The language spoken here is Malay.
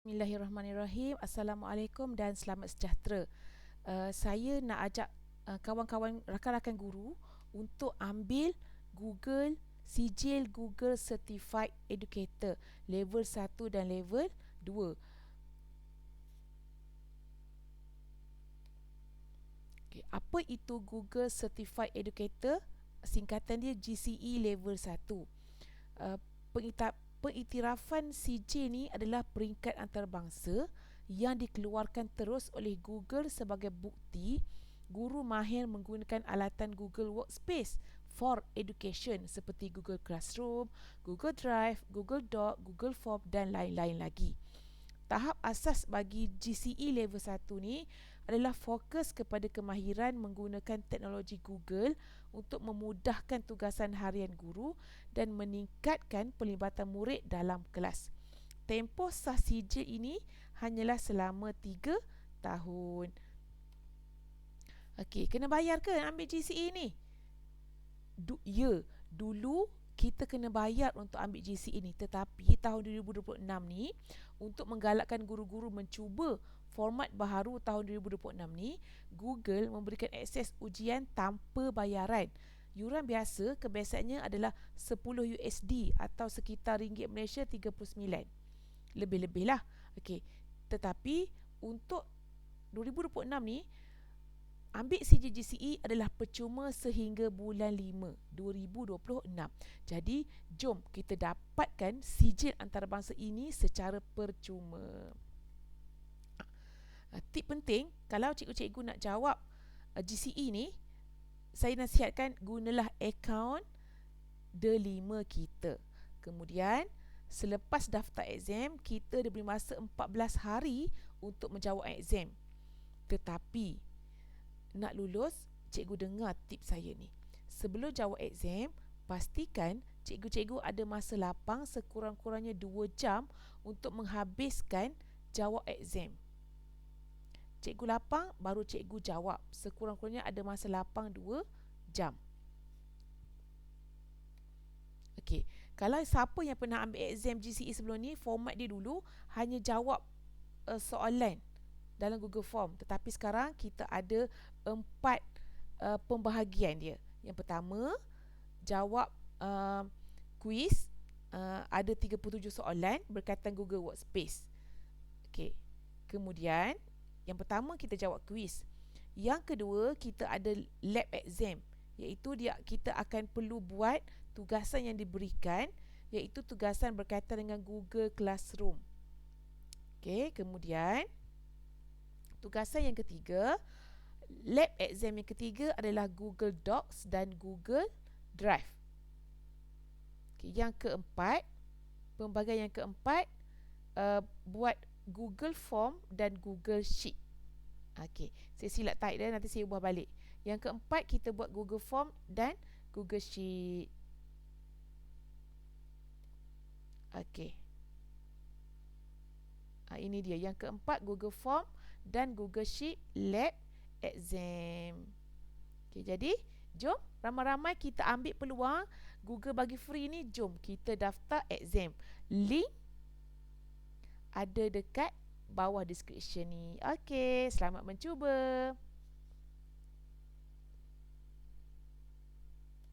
Bismillahirrahmanirrahim. Assalamualaikum dan selamat sejahtera. Saya nak ajak kawan-kawan rakan-rakan guru untuk ambil Google Sijil Google Certified Educator level 1 dan level 2. Okay, apa itu Google Certified Educator? Singkatan dia GCE level 1. Pengiktirafan sijil ni adalah peringkat antarabangsa yang dikeluarkan terus oleh Google sebagai bukti guru mahir menggunakan alatan Google Workspace for Education seperti Google Classroom, Google Drive, Google Doc, Google Form dan lain-lain lagi. Tahap asas bagi GCE level 1 ni adalah fokus kepada kemahiran menggunakan teknologi Google untuk memudahkan tugasan harian guru dan meningkatkan pelibatan murid dalam kelas. Tempoh sah sijil ini hanyalah selama 3 tahun. Okey, kena bayar ke ambil GCE ni? Ya, dulu kita kena bayar untuk ambil GCE ni, tetapi tahun 2026 ni untuk menggalakkan guru-guru mencuba format baharu tahun 2026 ni, Google memberikan akses ujian tanpa bayaran. Yuran biasa kebiasaannya adalah 10 USD atau sekitar ringgit Malaysia 39. Lebih-lebih lah. Okey. Tetapi untuk 2026 ni, ambil sijil GCE adalah percuma sehingga bulan 5 2026. Jadi, jom kita dapatkan sijil antarabangsa ini secara percuma. Tip penting, kalau cikgu-cikgu nak jawab GCE ni, saya nasihatkan gunalah akaun Delima kita. Kemudian, selepas daftar exam, kita diberi masa 14 hari untuk menjawab exam. Tetapi, nak lulus, cikgu dengar tip saya ni. Sebelum jawab exam, pastikan cikgu-cikgu ada masa lapang sekurang-kurangnya 2 jam untuk menghabiskan jawab exam. Cikgu lapang, baru cikgu jawab. Sekurang-kurangnya ada masa lapang 2 jam. Okey, kalau siapa yang pernah ambil exam GCE sebelum ni, format dia dulu hanya jawab soalan dalam Google Form. Tetapi sekarang kita ada 4 pembahagian dia. Yang pertama, jawab kuis, ada 37 soalan berkaitan Google Workspace. Okey. Kemudian, yang pertama kita jawab kuis. Yang kedua, kita ada lab exam, iaitu kita akan perlu buat tugasan yang diberikan, iaitu tugasan berkaitan dengan Google Classroom. Okey, kemudian tugasan yang ketiga, lab exam yang ketiga adalah Google Docs dan Google Drive. Okay, yang keempat, pembahagian yang keempat, buat Google Form dan Google Sheet. Okey, saya silap type dia, nanti saya ubah balik. Yang keempat, kita buat Google Form dan Google Sheet. Okey. Ini dia yang keempat, Google Form dan Google Sheet lab exam. Okey, jadi jom ramai-ramai kita ambil peluang Google bagi free ni. Jom kita daftar exam. Link ada dekat bawah description ni. Okey, selamat mencuba.